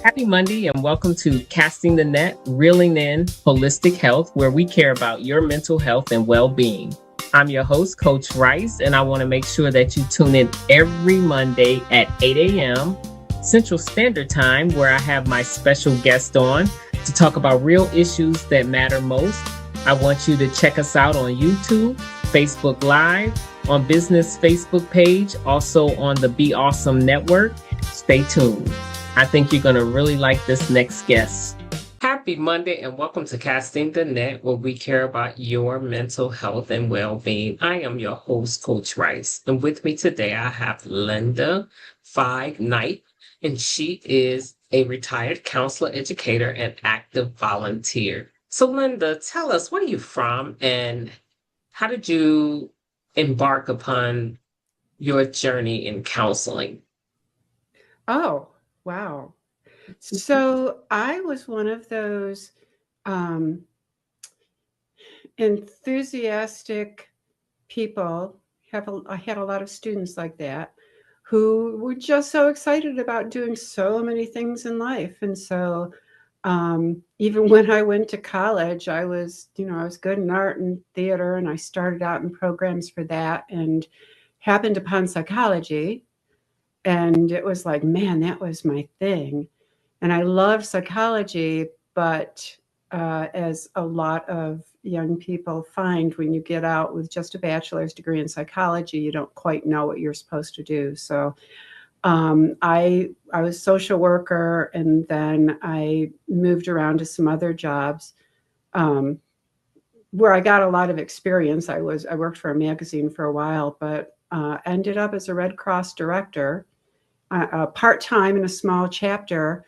Happy Monday and welcome to Casting the Net, Reeling in Holistic Health, where we care about your mental health and well-being. I'm your host, Coach Rice, and I want to make sure that you tune in every Monday at 8 a.m. Central Standard Time, where I have my special guest on to talk about real issues that matter most. I want you to check us out on YouTube, Facebook Live, on Business Facebook page, also on the Be Awesome Network. Stay tuned. I think you're going to really like this next guest. Happy Monday and welcome to Casting the Net, where we care about your mental health and well-being. I am your host, Coach Rice, and with me today I have Linda Feig Knipe, and she is a retired counselor, educator, and active volunteer. So Linda, tell us, where are you from and how did you embark upon your journey in counseling? Oh, wow. So I was one of those um, enthusiastic people. I had a lot of students like that who were just so excited about doing so many things in life. And so even when I went to college, I was good in art and theater, and I started out in programs for that and happened upon psychology. And it was like, man, that was my thing. And I love psychology, but as a lot of young people find, when you get out with just a bachelor's degree in psychology, you don't quite know what you're supposed to do. So I was social worker, and then I moved around to some other jobs um, where I got a lot of experience. I worked for a magazine for a while, but ended up as a Red Cross director, part time in a small chapter.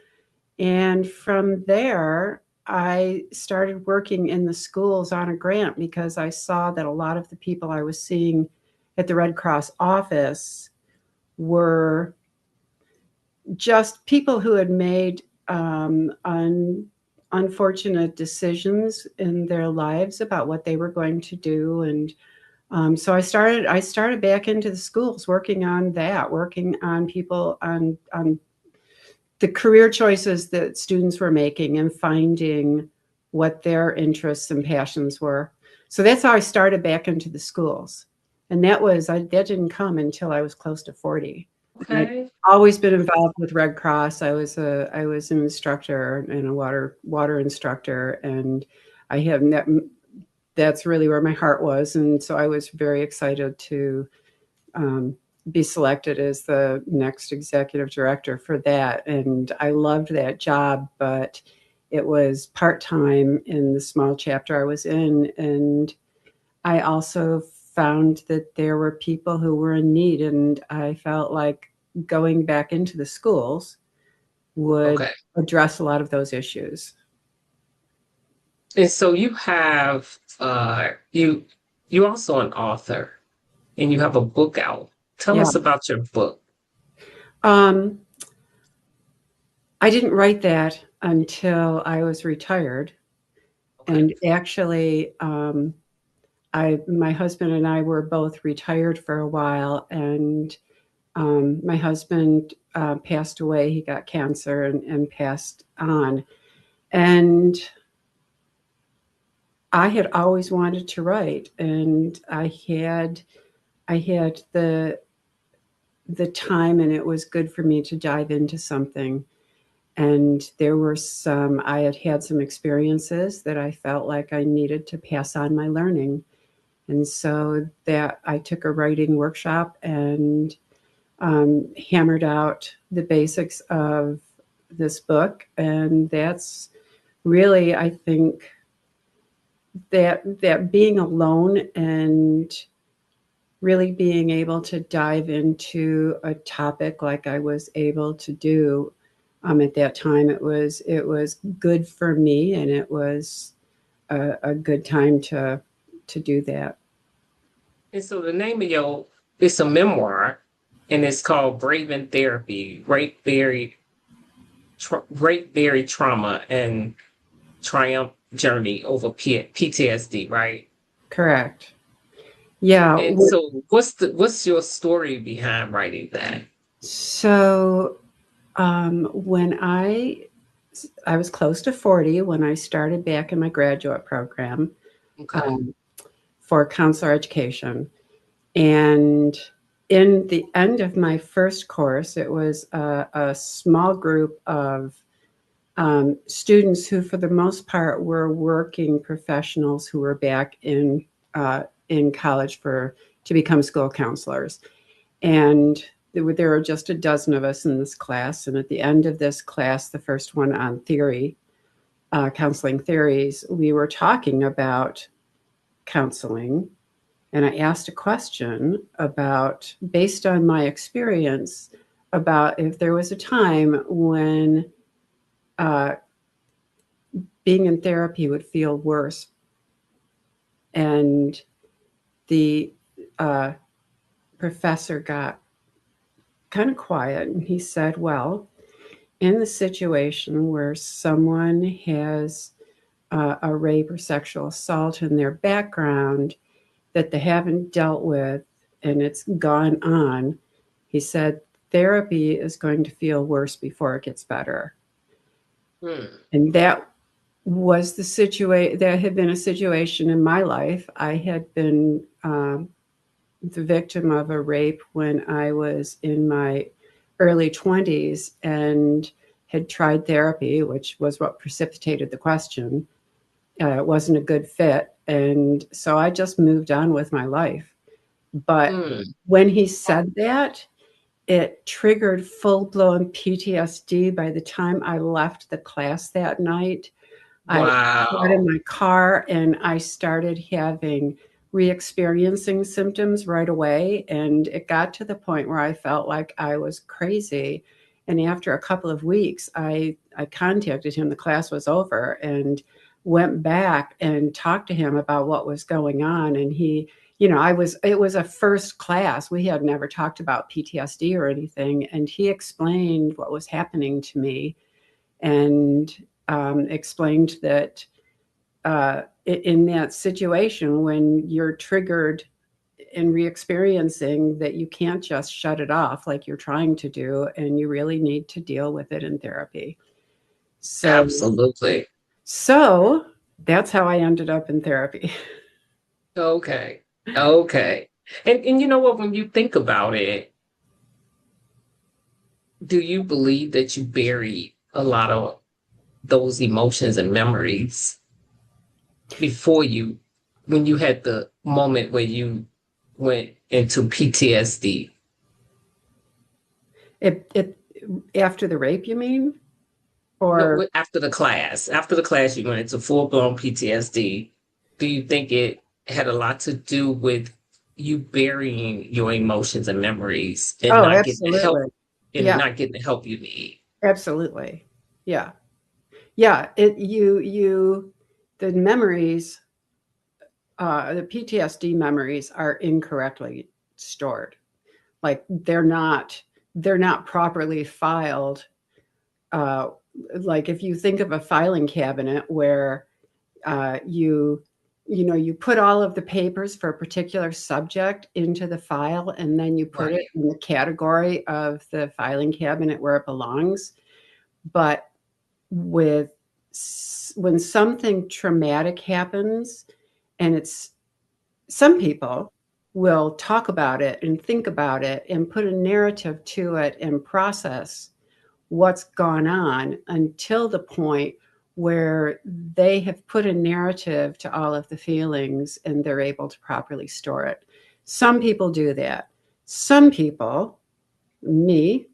And from there, I started working in the schools on a grant because I saw that a lot of the people I was seeing at the Red Cross office were just people who had made unfortunate decisions in their lives about what they were going to do. And so I started back into the schools working on that, working on people on the career choices that students were making and finding what their interests and passions were. So that's how I started back into the schools. And that didn't come until I was close to 40. And I've Okay. always been involved with Red Cross. I was an instructor and a water instructor, and I have that's really where my heart was. And so I was very excited to be selected as the next executive director for that. And I loved that job, but it was part-time in the small chapter I was in. And I also found that there were people who were in need, and I felt like going back into the schools would Okay. address a lot of those issues. And so you have you also an author and you have a book out. Tell Yeah. us about your book. Um, I didn't write that until I was retired. Okay. And actually, my husband and I were both retired for a while, and my husband passed away. He got cancer and passed on. And I had always wanted to write, and I had the time, and it was good for me to dive into something. And there were I had had some experiences that I felt like I needed to pass on my learning. And so that I took a writing workshop and hammered out the basics of this book. And that's really, I think, that being alone and really being able to dive into a topic like I was able to do at that time, it was good for me, and it was a good time to do that. And so the name of your it's a memoir and it's called Brave in Therapy, Great Berry Trauma and Triumph Journey over PTSD, right? Correct. Yeah. And so what's your story behind writing that? So When I was close to 40 when I started back in my graduate program Okay. um, for counselor education. And in the end of my first course, it was a small group of students who, for the most part, were working professionals who were back in college to become school counselors. And there were just a dozen of us in this class. And at the end of this class, the first one on theory, counseling theories, we were talking about counseling. And I asked a question about, based on my experience, about if there was a time when uh, being in therapy would feel worse. And the uh, professor got kind of quiet and he said, well, in the situation where someone has a rape or sexual assault in their background that they haven't dealt with and it's gone on, he said, therapy is going to feel worse before it gets better. Hmm. And that was the situation. That had been a situation in my life. I had been the victim of a rape when I was in my early 20s and had tried therapy, which was what precipitated the question. It wasn't a good fit. And so I just moved on with my life. But Hmm. when he said that, it triggered full blown PTSD by the time I left the class that night. I got in Wow. my car and I started having re-experiencing symptoms right away. And it got to the point where I felt like I was crazy. And after a couple of weeks, I contacted him. The class was over and went back and talked to him about what was going on. And he, it was a first class. We had never talked about PTSD or anything. And he explained what was happening to me and explained that in that situation, when you're triggered and re-experiencing, that you can't just shut it off like you're trying to do, and you really need to deal with it in therapy. So, Absolutely. so that's how I ended up in therapy. Okay. Okay. And you know what, when you think about it, do you believe that you buried a lot of those emotions and memories before you, when you had the moment where you went into PTSD? It after the rape, you mean? No, Or after the class, you went into full blown PTSD. Do you think it had a lot to do with you burying your emotions and memories and oh, not getting the help absolutely. and Yeah, not getting the help you need? absolutely. Yeah. Yeah, the memories, the PTSD memories are incorrectly stored. Like they're not properly filed. Uh, like if you think of a filing cabinet where you you put all of the papers for a particular subject into the file and then you put it Right. in the category of the filing cabinet where it belongs. But with when something traumatic happens and it's some people will talk about it and think about it and put a narrative to it and process what's gone on until the point where they have put a narrative to all of the feelings and they're able to properly store it. Some people do that. Some people, me,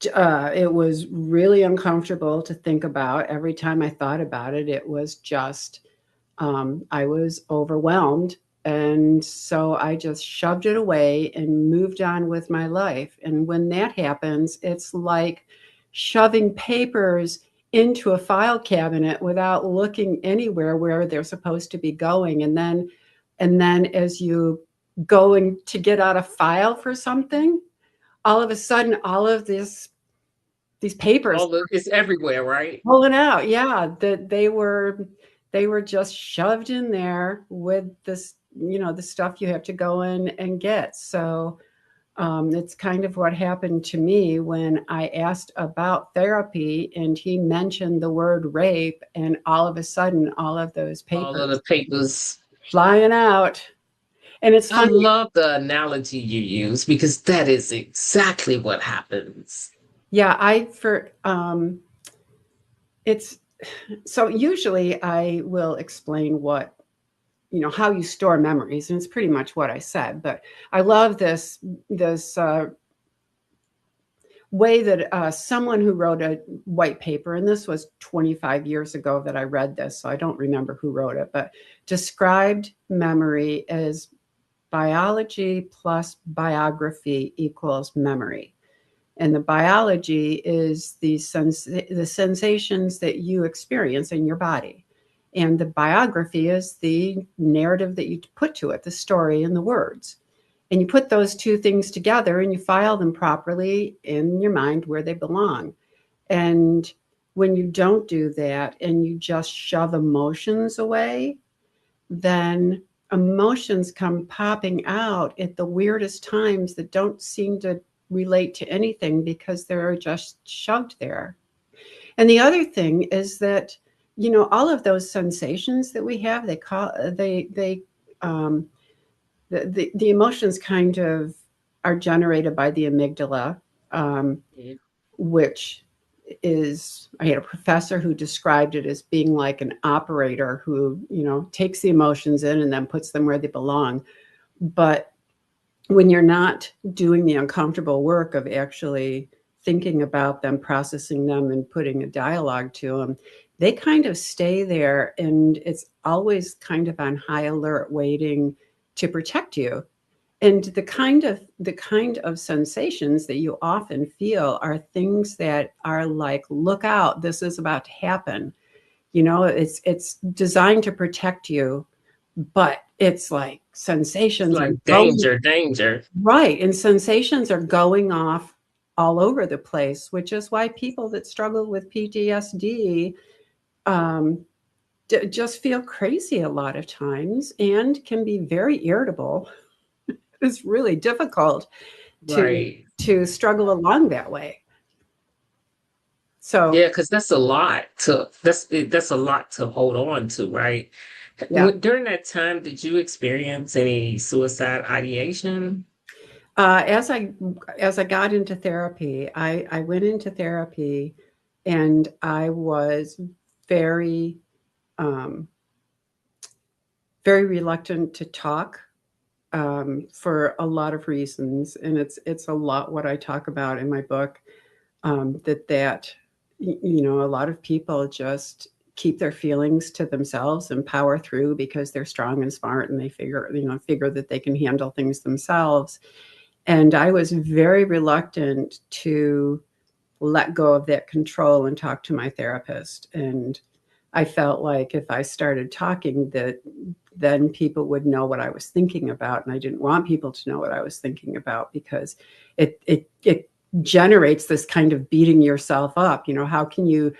it was really uncomfortable to think about. Every time I thought about it, it was just I was overwhelmed. And so I just shoved it away and moved on with my life. And when that happens, it's like shoving papers into a file cabinet without looking anywhere where they're supposed to be going. And then as you going to get out a file for something, all of a sudden all of these papers It's everywhere, right? pulling out, yeah, that they were just shoved in there with this, the stuff you have to go in and get. So, It's kind of what happened to me when I asked about therapy and he mentioned the word rape, and all of a sudden, all of those All of papers the papers. flying out. And it's I funny. love the analogy you use because that is exactly what happens. Yeah, it's so usually I will explain what, how you store memories, and it's pretty much what I said. But I love this way that someone who wrote a white paper, and this was 25 years ago that I read this, so I don't remember who wrote it, but described memory as biology plus biography equals memory. And the biology is the sensations that you experience in your body. And the biography is the narrative that you put to it, the story and the words. And you put those two things together and you file them properly in your mind where they belong. And when you don't do that and you just shove emotions away, then emotions come popping out at the weirdest times that don't seem to relate to anything because they're just shoved there. And the other thing is that, all of those sensations that we have, um, the emotions kind of are generated by the amygdala, um, Yeah. which is, I had a professor who described it as being like an operator who, takes the emotions in and then puts them where they belong. But when you're not doing the uncomfortable work of actually thinking about them, processing them, and putting a dialogue to them, they kind of stay there, and it's always kind of on high alert, waiting to protect you. And the kind of sensations that you often feel are things that are like, look out, this is about to happen. It's designed to protect you, but it's like It's sensations are like going danger, danger. right, and sensations are going off all over the place, which is why people that struggle with PTSD um, just feel crazy a lot of times and can be very irritable. It's really difficult to Right. struggle along that way. So Yeah, because that's a lot to hold on to, right? yeah, During that time, did you experience any suicide ideation? uh, as I as I got into therapy, I went into therapy, and I was very um, very reluctant to talk for a lot of reasons, and it's a lot what I talk about in my book. A lot of people just keep their feelings to themselves and power through because they're strong and smart, and they figure that they can handle things themselves. And I was very reluctant to let go of that control and talk to my therapist. And I felt like if I started talking, that then people would know what I was thinking about, and I didn't want people to know what I was thinking about because it generates this kind of beating yourself up. How can you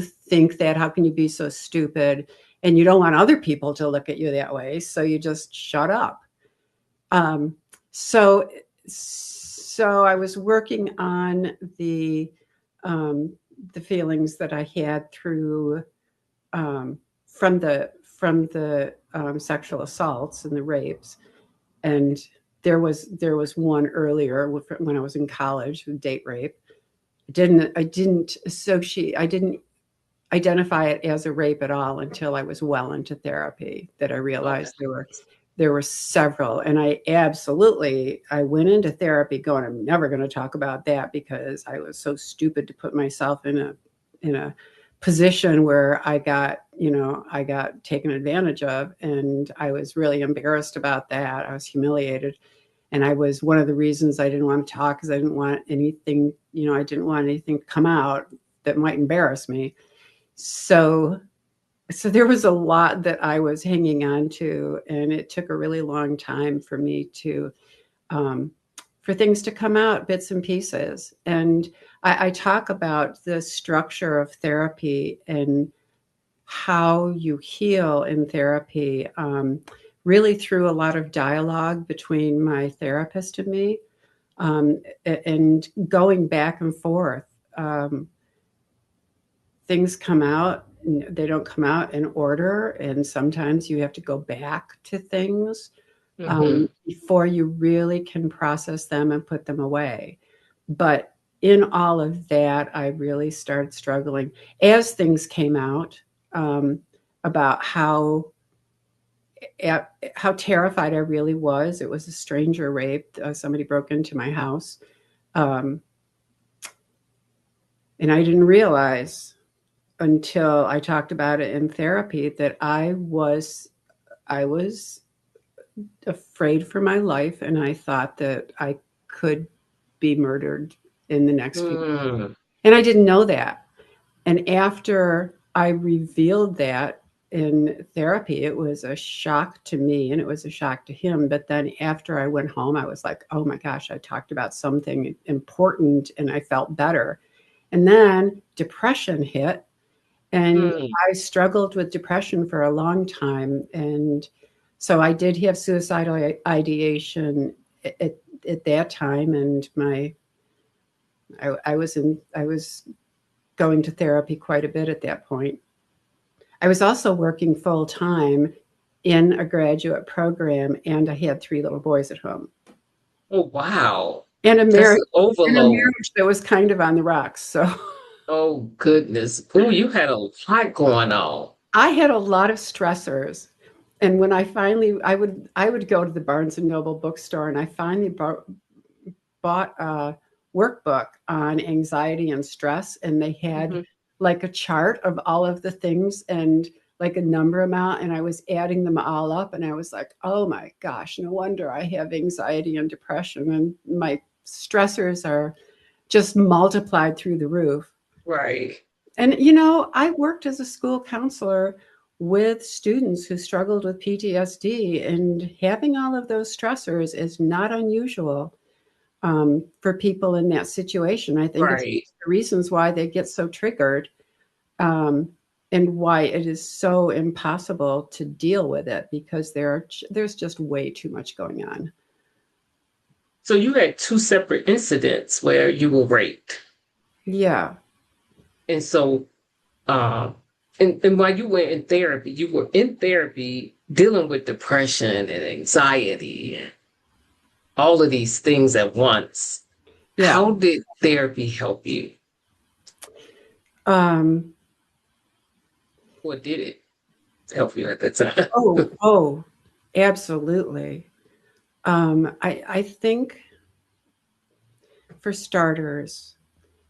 think that? How can you be so stupid? And you don't want other people to look at you that way, so you just shut up. Um, so so I was working on um, the feelings that I had through um, from the sexual assaults and the rapes. And there was one earlier when I was in college with date rape. I didn't identify it as a rape at all until I was well into therapy, that I Okay. realized there were several. And I went into therapy going, I'm never going to talk about that because I was so stupid to put myself in a position where I got taken advantage of, and I was really embarrassed about that. I was humiliated, and I was one of the reasons I didn't want to talk, because I didn't want anything to come out that might embarrass me. So there was a lot that I was hanging on to, and it took a really long time um, for things to come out, bits and pieces. And I talk about the structure of therapy and how you heal in therapy, really through a lot of dialogue between my therapist and me. and going back and forth. Things come out, they don't come out in order, and sometimes you have to go back to things before you really can process them and put them away. But in all of that, I really started struggling as things came out, about how terrified I really was. It was a stranger rape. Somebody broke into my house, um, and I didn't realize until I talked about it in therapy that I was afraid for my life, and I thought that I could be murdered in the next few. And I didn't know that. And after I revealed that in therapy, it was a shock to me and it was a shock to him. But then after I went home, I was like, oh my gosh, I talked about something important and I felt better. And then depression hit, and I struggled with depression for a long time. And so I did have suicidal ideation at that time. And I was going to therapy quite a bit at that point. I was also working full time in a graduate program, and I had 3 little boys at home. Oh, wow. And a That's marriage an overload. that was kind of on the rocks. So Oh, goodness. Oh, you had a lot going on. I had a lot of stressors. And when I would go to the Barnes and Noble bookstore, and I finally bought a workbook on anxiety and stress, and they had like a chart of all of the things and like a number amount, and I was adding them all up, and I was like, oh my gosh, no wonder I have anxiety and depression, and my stressors are just multiplied through the roof. Right. And I worked as a school counselor with students who struggled with PTSD, and having all of those stressors is not unusual for people in that situation. I think it's Right. the reasons why they get so triggered, um, and why it is so impossible to deal with it, because there's just way too much going on. So you had 2 separate incidents where you were raped. Yeah. And so, um, and while you were in therapy dealing with depression and anxiety and all of these things at once. Yeah. How did therapy help you? Um, Or did it help you at the time? oh, absolutely. I think, for starters,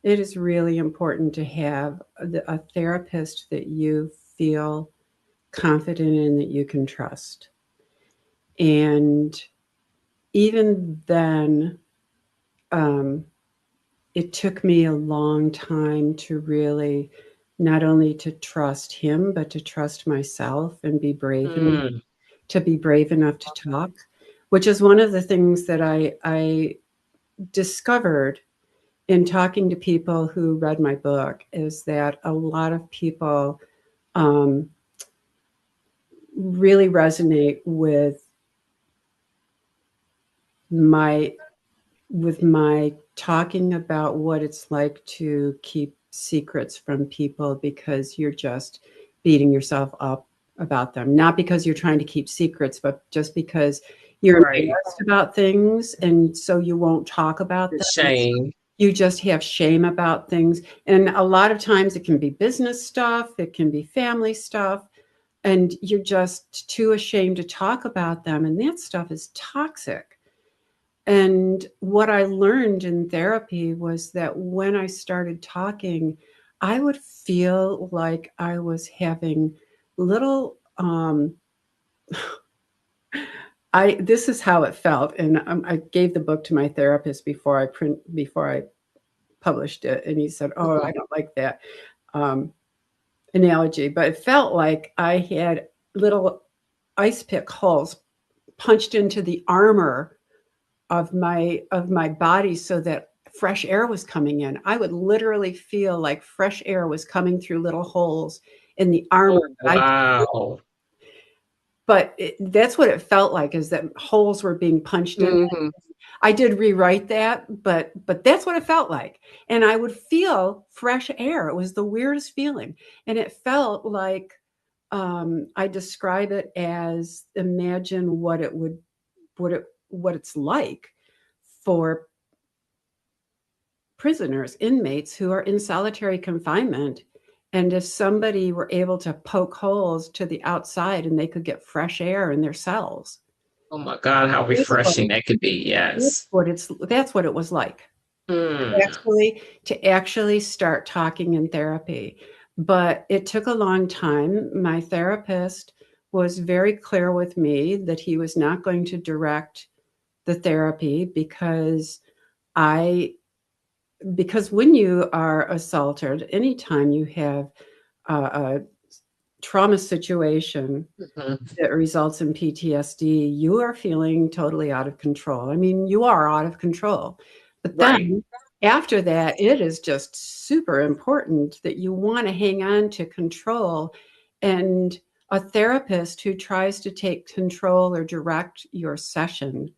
it is really important to have a therapist that you feel confident in, that you can trust. And even then, um, it took me a long time to really not only to trust him, but to trust myself and be brave enough Mm, to be brave enough to talk, which is one of the things that I discovered in talking to people who read my book, is that a lot of people um, really resonate my my talking about what it's like to keep secrets from people, because you're just beating yourself up about them, not because you're trying to keep secrets, but just because you're right. embarrassed about things, and so you won't talk about The them. shame. You just have shame about things. And a lot of times it can be business stuff, it can be family stuff, and you're just too ashamed to talk about them. And that stuff is toxic. And what I learned in therapy was that when I started talking, I would feel like I was having little, I this is how it felt. And I gave the book to my therapist before I published it, and he said, "Oh, I don't like that um, analogy," but it felt like I had little ice pick holes punched into the armor of my body, so that fresh air was coming in. I would literally feel like fresh air was coming through little holes in the armor. Oh, wow. but that's what it felt like, is that holes were being punched in. Mm-hmm. I did rewrite that, but that's what it felt like. And I would feel fresh air. It was the weirdest feeling. And it felt like, I describe it as, imagine what it would, what it's like for prisoners, inmates who are in solitary confinement. And if somebody were able to poke holes to the outside and they could get fresh air in their cells. Oh my God, how That's what, refreshing that could be. Yes. that's what it was like. Mm. To actually start talking in therapy. But it took a long time. My therapist was very clear with me that he was not going to direct the therapy, I because when you are assaulted, anytime you have a trauma situation Mhm. that results in PTSD, you are feeling totally out of control. I mean, you are out of control. But Right. then after that, it is just super important that you want to hang on to control. And a therapist who tries to take control or direct your session,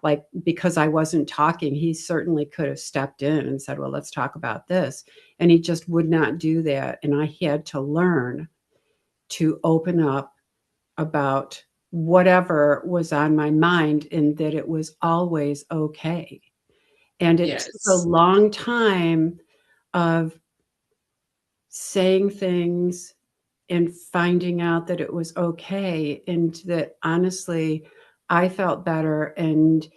like because I wasn't talking, he certainly could have stepped in and said, well, let's talk about this. And he just would not do that. And I had to learn to open up about whatever was on my mind, and that it was always okay. And it took a Yes. long time of saying things and finding out that it was okay, and that honestly I felt better, and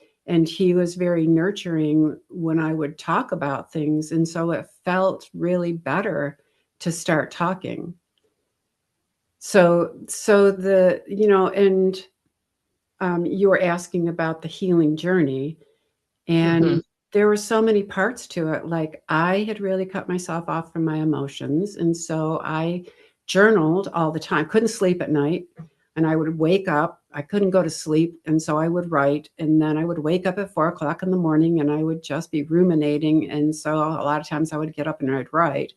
he was very nurturing when I would talk about things, and so it felt really better to start talking. So the and you were asking about the healing journey, Hmm. and there were so many parts to it. Like, I had really cut myself off from my emotions, and so I journaled all the time. Couldn't sleep at night, and I would wake up. I couldn't go to sleep, and so I would write, and then I would wake up at 4 o'clock in the morning, and I would just be ruminating. And so a lot of times I would get up and I'd write.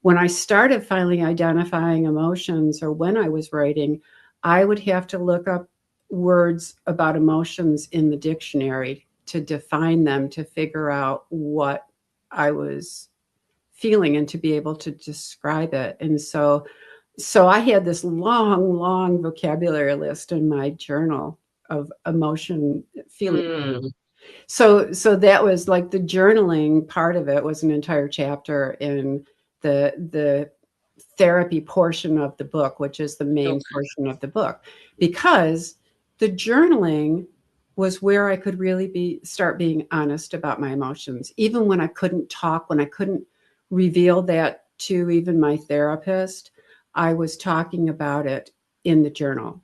When I started finally identifying emotions, or when I was writing, I would have to look up words about emotions in the dictionary to define them, to figure out what I was feeling and to be able to describe it. And so I had this long, long vocabulary list in my journal of emotion feeling. Mm. So that was like the journaling part of it was an entire chapter in the therapy portion of the book, which is the main Okay. portion of the book, because the journaling was where I could really start being honest about my emotions, even when I couldn't talk, when I couldn't reveal that to even my therapist. I was talking about it in the journal.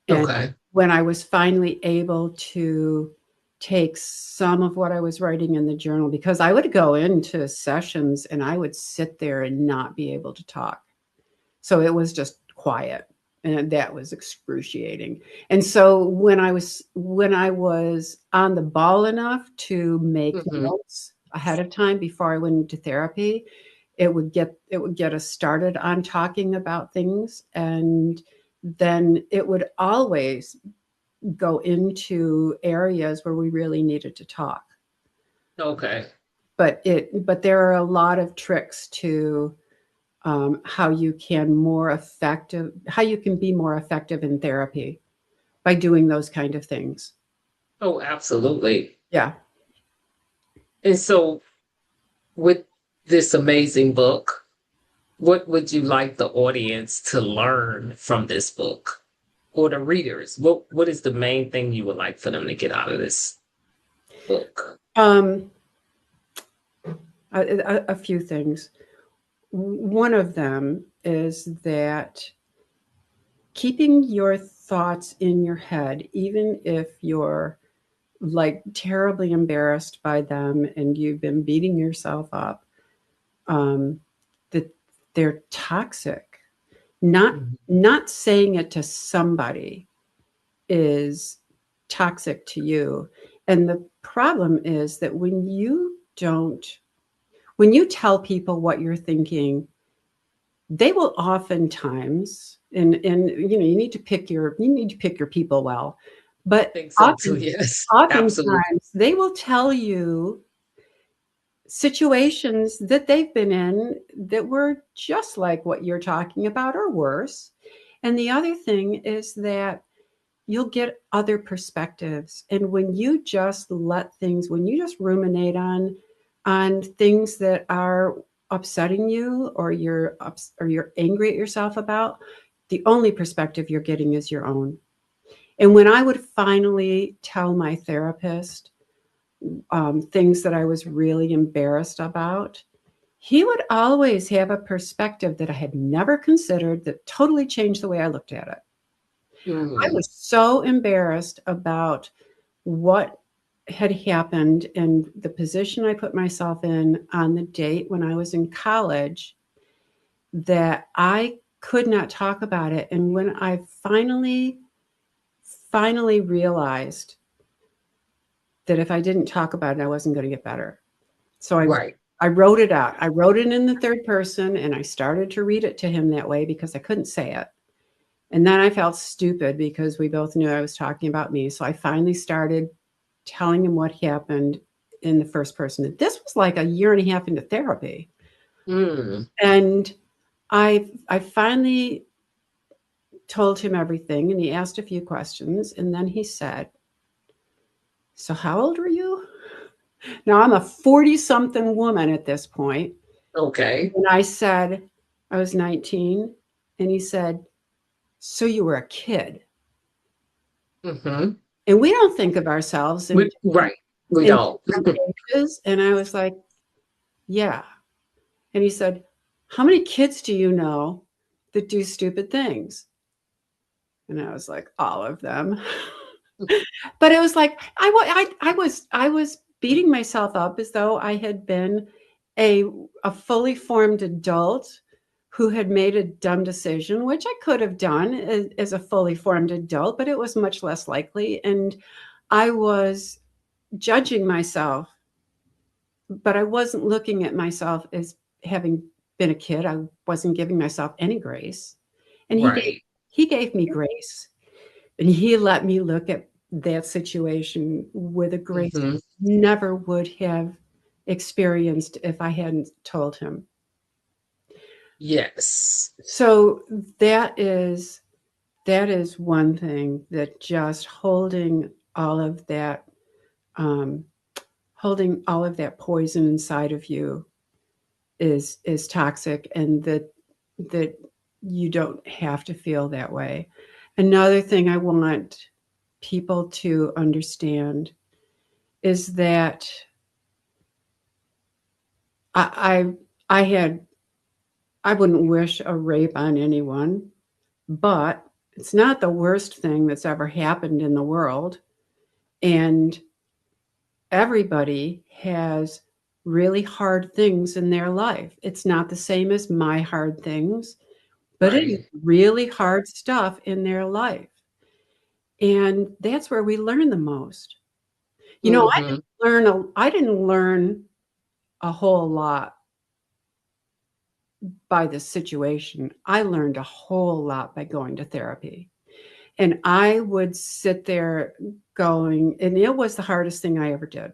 And Okay. when I was finally able to take some of what I was writing in the journal, because I would go into sessions and I would sit there and not be able to talk. So it was just quiet, and that was excruciating. And so when I was on the ball enough to make Hmm. notes ahead of time before I went into therapy, it would get us started on talking about things, and then it would always go into areas where we really needed to talk. Okay. But there are a lot of tricks to how you can be more effective in therapy by doing those kind of things. Oh, absolutely. Yeah. And so, with this amazing book, what would you like the audience to learn from this book, or the readers? What is the main thing you would like for them to get out of this book? Um, a few things. One of them is that keeping your thoughts in your head, even if you're like terribly embarrassed by them and you've been beating yourself up, um, that they're toxic. Not Mhm. not saying it to somebody is toxic to you. And the problem is that when you tell people what you're thinking, they will oftentimes, and you know, you need to pick your people well, I but think so too. Yes, absolutely. oftentimes they will tell you situations that they've been in that were just like what you're talking about or worse. And the other thing is that you'll get other perspectives. And when you just let things, when you just ruminate on things that are upsetting you, or you're angry at yourself about, the only perspective you're getting is your own. And when I would finally tell my therapist things that I was really embarrassed about, he would always have a perspective that I had never considered that totally changed the way I looked at it. I Mm, was so embarrassed about what had happened and the position I put myself in on the date when I was in college that I could not talk about it. And when I finally realized that if I didn't talk about it, I wasn't going to get better. So right. I wrote it out. I wrote it in the third person and I started to read it to him that way because I couldn't say it. And then I felt stupid because we both knew I was talking about me. So I finally started telling him what happened in the first person. This was like a year and a half into therapy. Mm, And I finally told him everything and he asked a few questions and then he said, "So how old were you?" Now I'm a 40 something woman at this point. okay. And I said, "I was 19." And he said, "So you were a kid." Hmm. And we don't think of ourselves Right. We in don't. different ages. And I was like, "Yeah." And he said, "How many kids do you know that do stupid things?" And I was like, "All of them." But it was like I was beating myself up as though I had been a a fully formed adult who had made a dumb decision, which I could have done as a fully formed adult, but it was much less likely. And I was judging myself, but I wasn't looking at myself as having been a kid. I wasn't giving myself any grace. And Right. he gave me grace. And he let me look at that situation with a grace I Hmm. never would have experienced if I hadn't told him. Yes. So that is that is one thing, that just all of that um, holding all of that poison inside of you is toxic, and that you don't have to feel that way. Another thing I want people to understand is that I I had I wouldn't wish a rape on anyone, but it's not the worst thing that's ever happened in the world. And everybody has really hard things in their life. It's not the same as my hard things, but it is Right. really hard stuff in their life. And that's where we learn the most. You know, Hmm. I didn't learn a whole lot by this situation. I learned a whole lot by going to therapy. And I would sit there going, and it was the hardest thing I ever did.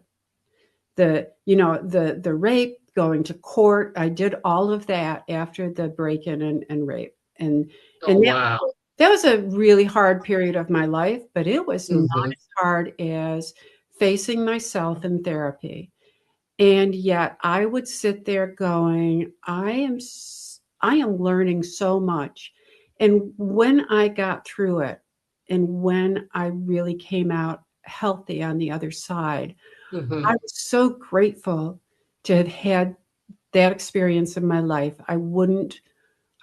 The rape, going to court, I did all of that after the break-in and rape. And Oh, and wow. that was a really hard period of my life, but it was not Hmm. as hard as facing myself in therapy. And yet I would sit there going, I am learning so much. And when I got through it and when I really came out healthy on the other side, I Hmm. was so grateful to have had that experience in my life. I wouldn't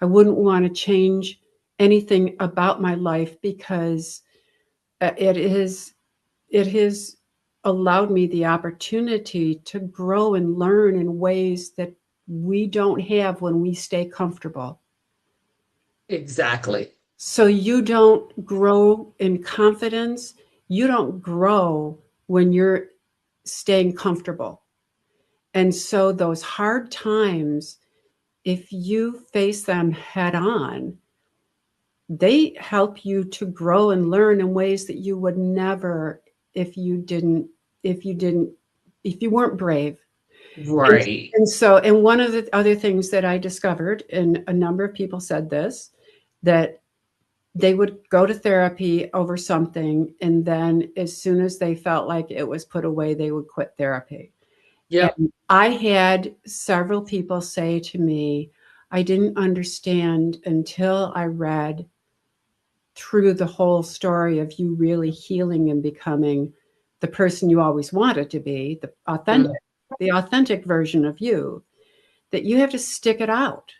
want to change anything about my life because it is it has allowed me the opportunity to grow and learn in ways that we don't have when we stay comfortable. Exactly. So you don't grow in confidence. You don't grow when you're staying comfortable. And so those hard times if you face them head on, they help you to grow and learn in ways that you would never if you weren't brave. Right. And one of the other things that I discovered, and a number of people said this, that they would go to therapy over something, and then as soon as they felt like it was put away, they would quit therapy. Yep. And I had several people say to me, I didn't understand until I read through the whole story of you really healing and becoming the person you always wanted to be, the authentic version of you, that you have to stick it out.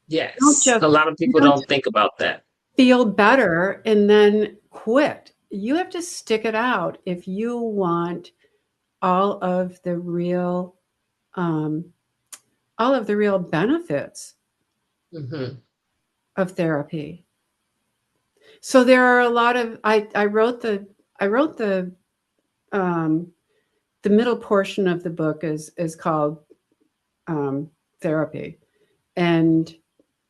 Don't Yes. just A lot of you people don't don't think about that. feel better and then quit. You have to stick it out if you want all of the real um, all of the real benefits Hmm. of therapy. So there are a lot of I wrote um, the middle portion of the book is called um, therapy, and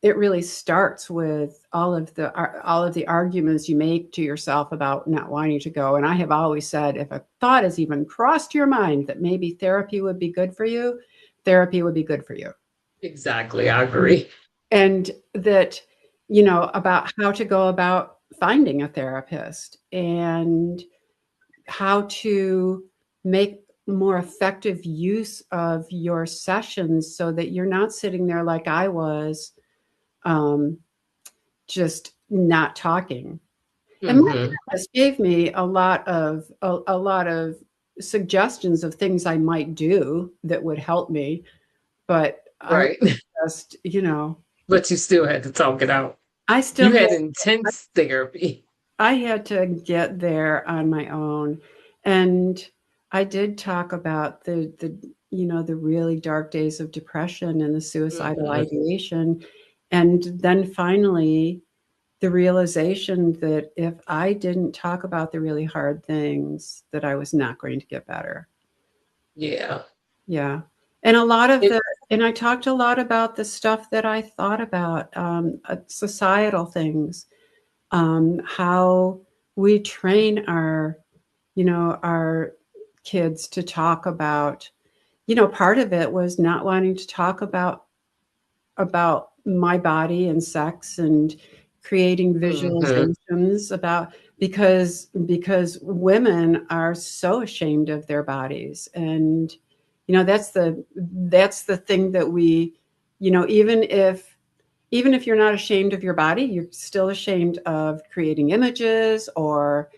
it really starts with all of the arguments you make to yourself about not wanting to go. And I have always said, if a thought has even crossed your mind that maybe therapy would be good for you, therapy would be good for you. Exactly. I agree. And that, about how to go about finding a therapist and how to make more effective use of your sessions so that you're not sitting there like I was, um, just not talking. And my Hmm. therapist gave me a lot of suggestions of things I might do that would help me, but I was Right. just, But you still had to talk it out. I still You had had intense therapy. I had to get there on my own. And I did talk about the really dark days of depression and the suicidal Hmm. ideation. And then finally, the realization that if I didn't talk about the really hard things, that I was not going to get better. Yeah. Yeah. And a lot of It, and I talked a lot about the stuff that I thought about, societal things, how we train our kids to talk about, part of it was not wanting to talk about my body and sex and creating mhm. visualizations about because women are so ashamed of their bodies. And that's the thing that we, even if you're not ashamed of your body, you're still ashamed of creating images or,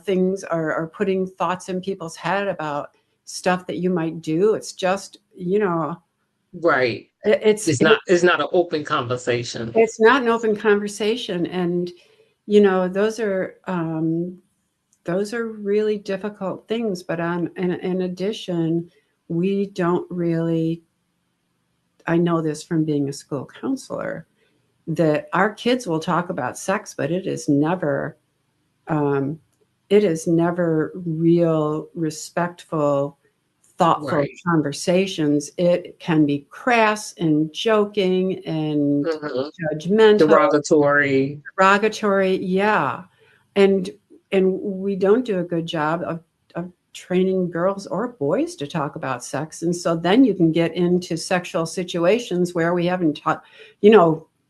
things, or putting thoughts in people's head about stuff that you might do. It's just, Right. it's It's not an open conversation. it's not an open conversation. And, those are really difficult things. But in addition, we don't really, I know this from being a school counselor, that our kids will talk about sex, but um, it is never real, respectful, thoughtful Right. conversations. It can be crass and joking and Hmm. judgmental, Derogatory. derogatory. Yeah, and we don't do a good job of training girls or boys to talk about sex. And so then you can get into sexual situations where we haven't taught,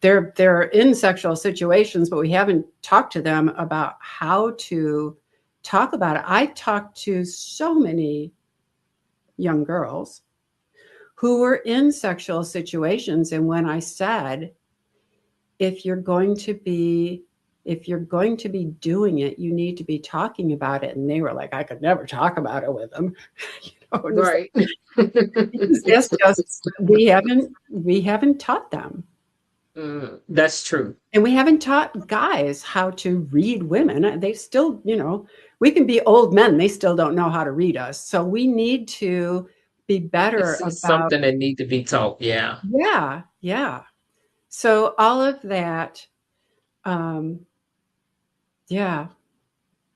they're in sexual situations, but we haven't talked to them about how to talk about it. I talked to so many young girls who were in sexual situations, and when I said, if you're going to be if you're going to be doing it, you need to be talking about it. And they were like, I could never talk about it with them. And it's Right. because that's just we haven't taught them. That's true. And we haven't taught guys how to read women. They still, we can be old men, they still don't know how to read us. So we need to be better It's about, something that need to be taught. Yeah. yeah, yeah. So all of that, um, yeah,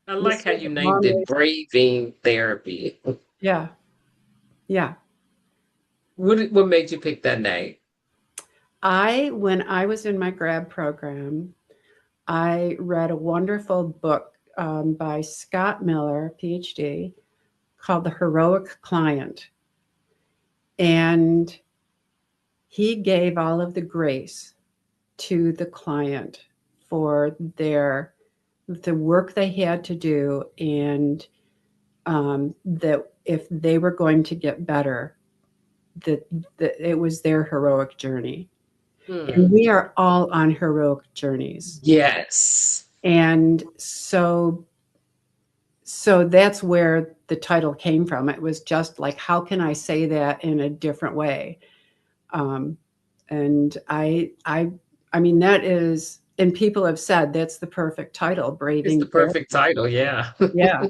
I this like how is you a named long it way. braving therapy. Yeah, yeah. What made you pick that name? When I was in my grad program, I read a wonderful book by Scott Miller, PhD, called The Heroic Client. And he gave all of the grace to the client for the work they had to do, and that if they were going to get better, that, that it was their heroic journey. And Hmm. we are all on heroic journeys. Yes. And so that's where the title came from. It was just like, how can I say that in a different way? Um, and I mean, that is, and people have said that's the perfect title, It's Braving the Therapy. perfect title, yeah. Yeah,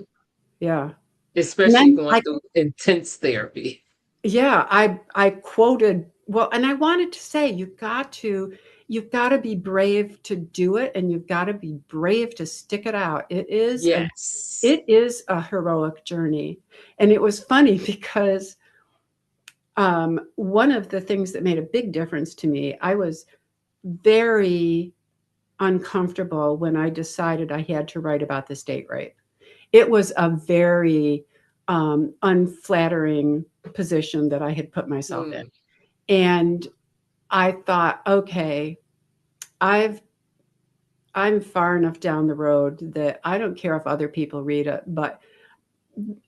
yeah. And Especially then going through intense therapy. yeah, I quoted, well, and I wanted to say you've got to be brave to do it, and you've got to be brave to stick it out. Yes. It is a heroic journey. And it was funny because one of the things that made a big difference to me, I was very uncomfortable when I decided I had to write about this date rape. It was a very unflattering position that I had put myself Mm. in. And I thought, okay, I've I'm far enough down the road that I don't care if other people read it, but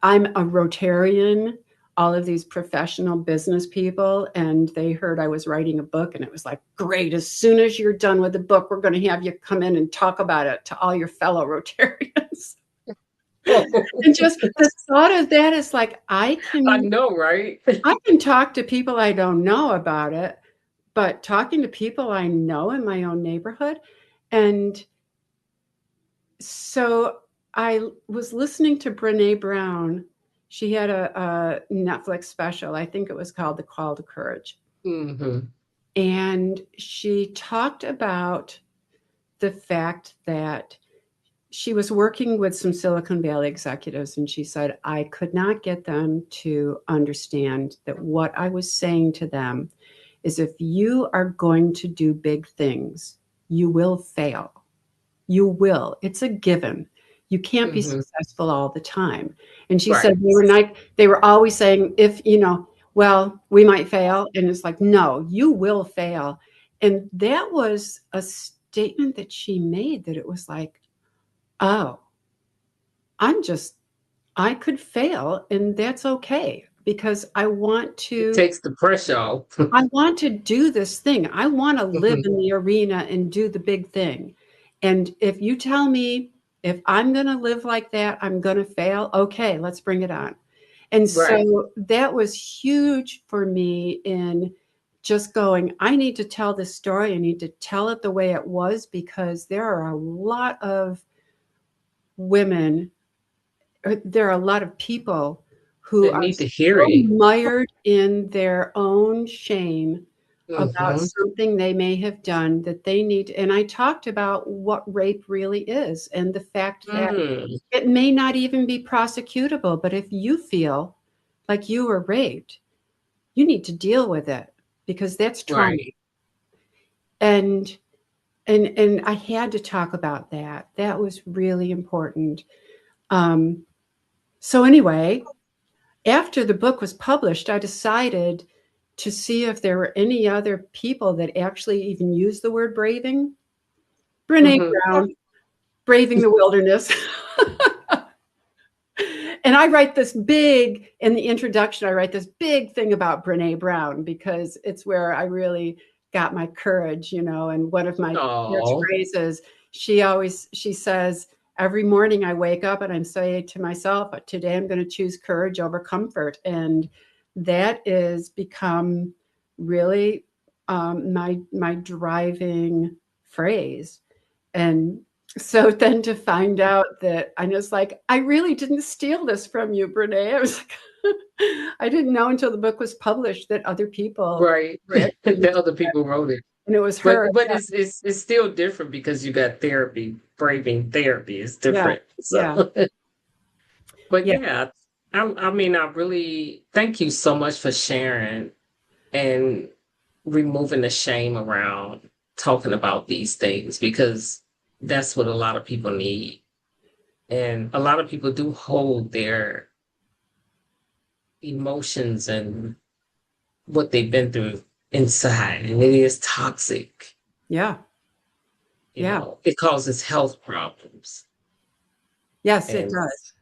I'm a Rotarian. All of these professional business people, and they heard I was writing a book, and it was like, great, as soon as you're done with the book, we're going to have you come in and talk about it to all your fellow Rotarians. And just the thought of that is like, I know, right? I can talk to people I don't know about it, but talking to people I know in my own neighborhood. And so I was listening to Brene Brown. She had a Netflix special. I think it was called The Call to Courage. Hmm. And she talked about the fact that she was working with some Silicon Valley executives, and she said, I could not get them to understand that what I was saying to them is, if you are going to do big things, you will fail. You will. It's a given. You can't be Hmm. successful all the time. And she Right. said they were always saying, if, well, we might fail. And it's like, no, you will fail. And that was a statement that she made, that it was like, oh, I'm just, I could fail, and that's okay, because It takes the pressure off. I want to do this thing. I want to live Hmm. in the arena and do the big thing. And if you tell me if I'm going to live like that, I'm going to fail, okay, let's bring it on. And Right. so that was huge for me in just going, I need to tell this story. I need to tell it the way it was, because there are a lot of women, there are a lot of people who They are need to hear so it. mired in their own shame about Hmm. something they may have done, that they need. And I talked about what rape really is, and the fact that Mm. it may not even be prosecutable, but if you feel like you were raped, you need to deal with it, because that's trauma. Right. And and I had to talk about that. That was really important. Um, so anyway, after the book was published, I decided to see if there were any other people that actually even use the word braving. Brene Hmm. Brown, Braving the Wilderness. And I write this big, in the introduction, I write this big thing about Brene Brown, because it's where I really got my courage, and one of my Oh, catchphrases, she says, every morning I wake up and I'm saying to myself, today I'm going to choose courage over comfort. And that is become really my driving phrase. And so then to find out that I was like, I really didn't steal this from you, Brene. I was like, I didn't know until the book was published that other people right. were actually The using other that. people wrote it. And it was But her. but it's still different because you got therapy, braving therapy is Yeah. different. Yeah. So, but Yeah. yeah, I mean, I really thank you so much for sharing. And removing the shame around talking about these things, because that's what a lot of people need. And a lot of people do hold their emotions and what they've been through inside, and it is toxic. Yeah. Yeah. It causes health problems. Yes, it And does.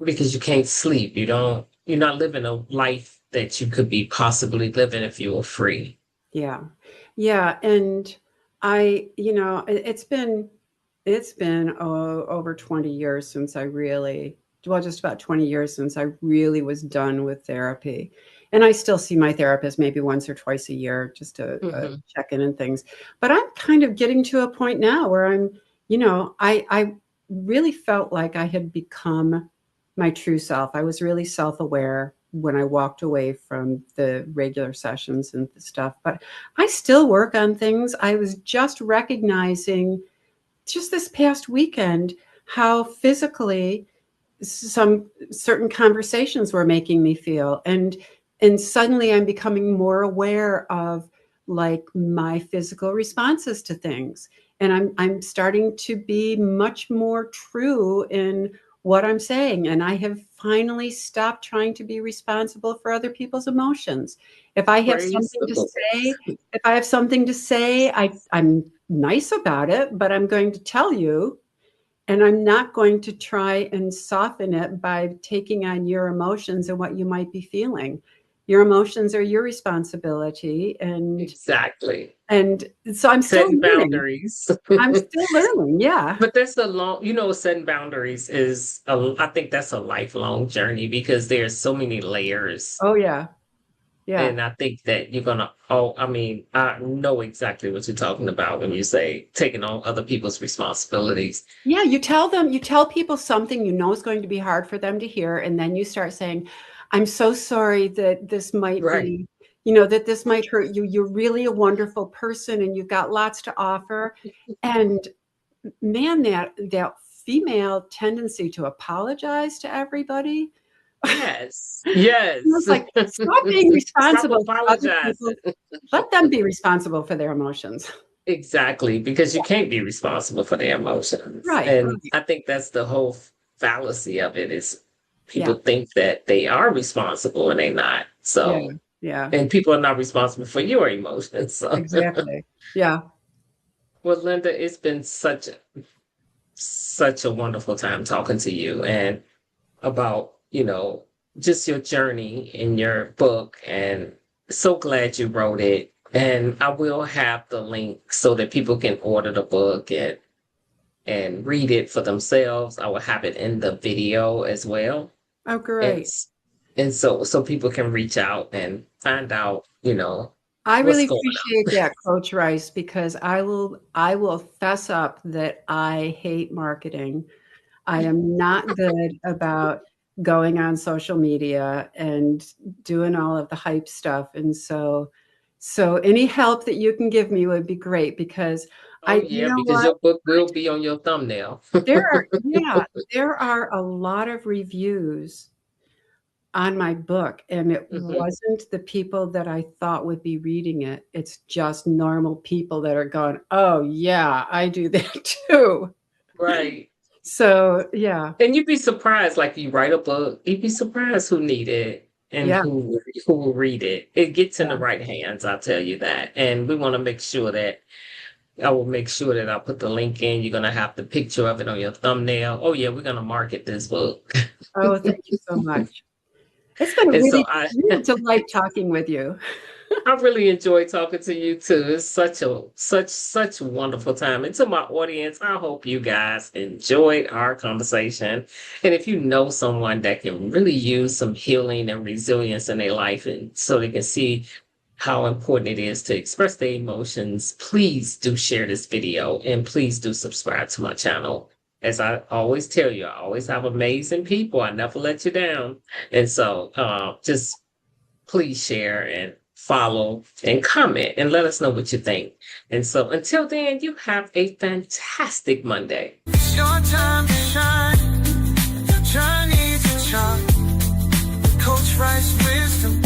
because you can't sleep, you're not living a life that you could be possibly living if you were free. Yeah. Yeah. And it's been over 20 years since just about 20 years since I really was done with therapy. And I still see my therapist maybe once or twice a year just to Mm-hmm. check in and things. But I'm kind of getting to a point now where I really felt like I had become my true self. I was really self-aware when I walked away from the regular sessions and stuff. But I still work on things. I was just recognizing just this past weekend how physically some certain conversations were making me feel, and suddenly I'm becoming more aware of like my physical responses to things, and I'm starting to be much more true in what I'm saying, and I have finally stopped trying to be responsible for other people's emotions. If I have Praise something the to Lord. say, if I have something to say, I'm nice about it, but I'm going to tell you, and I'm not going to try and soften it by taking on your emotions and what you might be feeling. Your emotions are your responsibility. Exactly. And so I'm still Setting learning. boundaries. I'm still learning. Yeah. But that's setting boundaries I think that's a lifelong journey, because there's so many layers. Oh, yeah. Yeah. And I think that I know exactly what you're talking about when you say taking on other people's responsibilities. Yeah. You tell people something you know is going to be hard for them to hear. And then you start saying, I'm so sorry that this might Right. be, that this might hurt you. You're really a wonderful person and you've got lots to offer. And man, that female tendency to apologize to everybody. Yes. Yes. It's like, stop being Stop responsible for other people. apologizing. Let them be responsible for their emotions. Exactly, because you can't be responsible for their emotions. Right. And Right. I think that's the whole fallacy of it, is people Yeah. think that they are responsible and they're not. Yeah. So, Yeah. and people are not responsible for your emotions. So, Exactly. Yeah. well, Linda, it's been such a wonderful time talking to you and about, just your journey in your book. And so glad you wrote it. And I will have the link so that people can order the book and read it for themselves. I will have it in the video as well. Oh, And great. so people can reach out and find out, I what's really going appreciate that, Coach Rice, because I will fess up that I hate marketing. I am not good about going on social media and doing all of the hype stuff. And so any help that you can give me would be great, because on. Oh you yeah, know because what? your book will be on your thumbnail. There are a lot of reviews on my book, and it Mhm. wasn't the people that I thought would be reading it. It's just normal people that are going, "Oh yeah, I do that too." Right. So, yeah. And you'd be surprised, like you write a book, you'd be surprised who need it and Yeah. who will read it. It gets in the Yeah. right hands, I'll tell you that. And we want to make sure that I will make sure that I put the link in. You're gonna have the picture of it on your thumbnail. Oh yeah, we're gonna market this book. Oh, thank you so much. It's been a And so really real delight talking with you. I really enjoy talking to you too. It's such a wonderful time. And to my audience, I hope you guys enjoyed our conversation. And if you know someone that can really use some healing and resilience in their life, and so they can see how important it is to express their emotions, please do share this video and please do subscribe to my channel. As I always tell you, I always have amazing people. I never let you down. And so just please share and follow and comment and let us know what you think. And so until then, you have a fantastic Monday. It's your time to shine. Your journey to chart. Coach Rice Wisdom.